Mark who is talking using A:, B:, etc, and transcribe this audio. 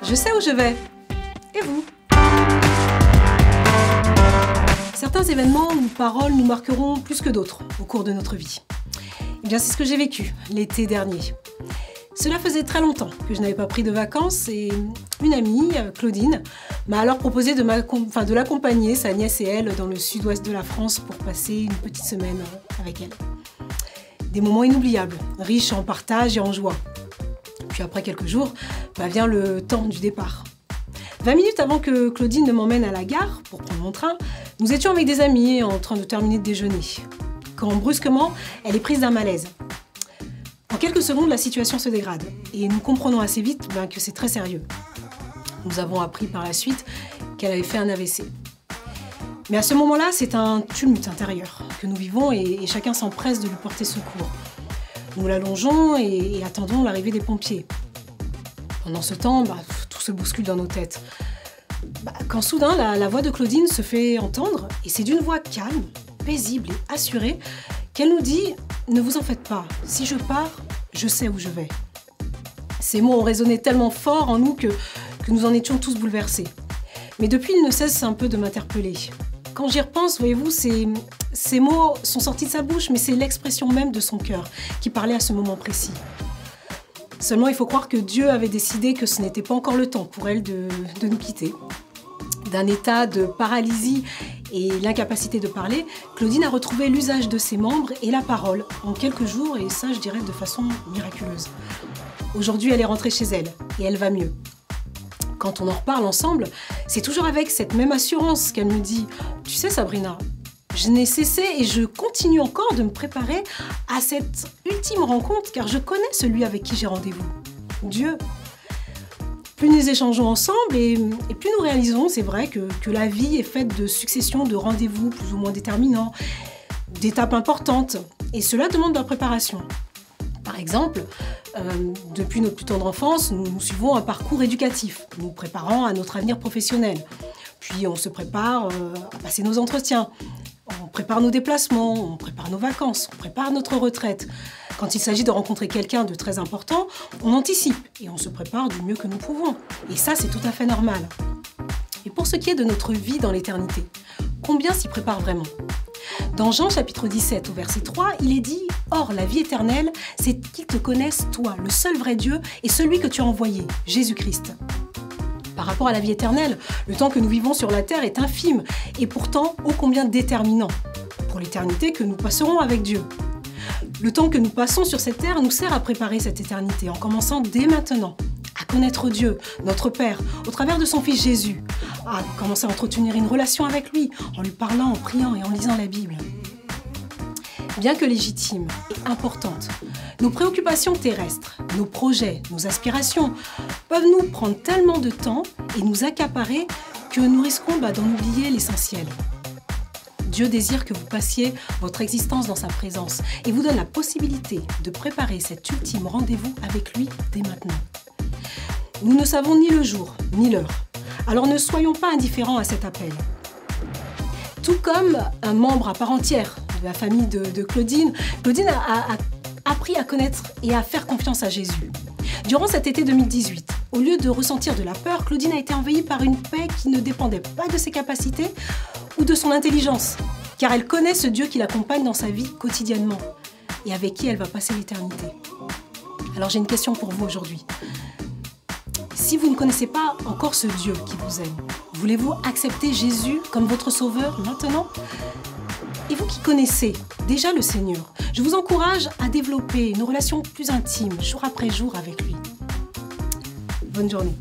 A: Je sais où je vais. Et vous? Certains événements ou paroles nous marqueront plus que d'autres au cours de notre vie. Eh bien, c'est ce que j'ai vécu l'été dernier. Cela faisait très longtemps que je n'avais pas pris de vacances et une amie, Claudine, m'a alors proposé de l'accompagner, sa nièce et elle, dans le sud-ouest de la France pour passer une petite semaine avec elle. Des moments inoubliables, riches en partage et en joie. Puis après quelques jours, vient le temps du départ. 20 minutes avant que Claudine ne m'emmène à la gare pour prendre mon train, nous étions avec des amis en train de terminer de déjeuner. Quand brusquement, elle est prise d'un malaise. En quelques secondes, la situation se dégrade et nous comprenons assez vite que c'est très sérieux. Nous avons appris par la suite qu'elle avait fait un AVC. Mais à ce moment-là, c'est un tumulte intérieur que nous vivons et chacun s'empresse de lui porter secours. Nous l'allongeons et attendons l'arrivée des pompiers. Pendant ce temps, tout se bouscule dans nos têtes. Quand soudain, la voix de Claudine se fait entendre et c'est d'une voix calme, paisible et assurée qu'elle nous dit « Ne vous en faites pas, si je pars, je sais où je vais ». Ces mots ont résonné tellement fort en nous que nous en étions tous bouleversés. Mais depuis, il ne cesse un peu de m'interpeller. Quand j'y repense, voyez-vous, ces mots sont sortis de sa bouche, mais c'est l'expression même de son cœur qui parlait à ce moment précis. Seulement, il faut croire que Dieu avait décidé que ce n'était pas encore le temps pour elle de nous quitter. D'un état de paralysie et l'incapacité de parler, Claudine a retrouvé l'usage de ses membres et la parole en quelques jours, et ça, je dirais, de façon miraculeuse. Aujourd'hui, elle est rentrée chez elle et elle va mieux. Quand on en reparle ensemble, c'est toujours avec cette même assurance qu'elle me dit « Tu sais Sabrina, je n'ai cessé et je continue encore de me préparer à cette ultime rencontre car je connais celui avec qui j'ai rendez-vous, Dieu. » Plus nous échangeons ensemble et plus nous réalisons, c'est vrai, que la vie est faite de successions de rendez-vous plus ou moins déterminants, d'étapes importantes, et cela demande de la préparation. Par exemple, depuis notre plus tendre enfance, nous suivons un parcours éducatif, nous préparant à notre avenir professionnel. Puis on se prépare à passer nos entretiens, on prépare nos déplacements, on prépare nos vacances, on prépare notre retraite. Quand il s'agit de rencontrer quelqu'un de très important, on anticipe et on se prépare du mieux que nous pouvons. Et ça, c'est tout à fait normal. Et pour ce qui est de notre vie dans l'éternité, combien s'y prépare vraiment ? Dans Jean chapitre 17 au verset 3, il est dit « Or, la vie éternelle, c'est qu'ils te connaissent, toi, le seul vrai Dieu, et celui que tu as envoyé, Jésus-Christ. » Par rapport à la vie éternelle, le temps que nous vivons sur la terre est infime, et pourtant ô combien déterminant pour l'éternité que nous passerons avec Dieu. Le temps que nous passons sur cette terre nous sert à préparer cette éternité, en commençant dès maintenant à connaître Dieu, notre Père, au travers de son Fils Jésus, à commencer à entretenir une relation avec lui, en lui parlant, en priant et en lisant la Bible. Bien que légitimes et importantes, nos préoccupations terrestres, nos projets, nos aspirations peuvent nous prendre tellement de temps et nous accaparer que nous risquons d'en oublier l'essentiel. Dieu désire que vous passiez votre existence dans sa présence et vous donne la possibilité de préparer cet ultime rendez-vous avec lui dès maintenant. Nous ne savons ni le jour, ni l'heure. Alors ne soyons pas indifférents à cet appel. Tout comme un membre à part entière de la famille de Claudine, Claudine a appris à connaître et à faire confiance à Jésus. Durant cet été 2018, au lieu de ressentir de la peur, Claudine a été envahie par une paix qui ne dépendait pas de ses capacités ou de son intelligence, car elle connaît ce Dieu qui l'accompagne dans sa vie quotidiennement et avec qui elle va passer l'éternité. Alors j'ai une question pour vous aujourd'hui. Si vous ne connaissez pas encore ce Dieu qui vous aime, voulez-vous accepter Jésus comme votre sauveur maintenant ? Et vous qui connaissez déjà le Seigneur, je vous encourage à développer une relation plus intime, jour après jour avec lui. Bonne journée.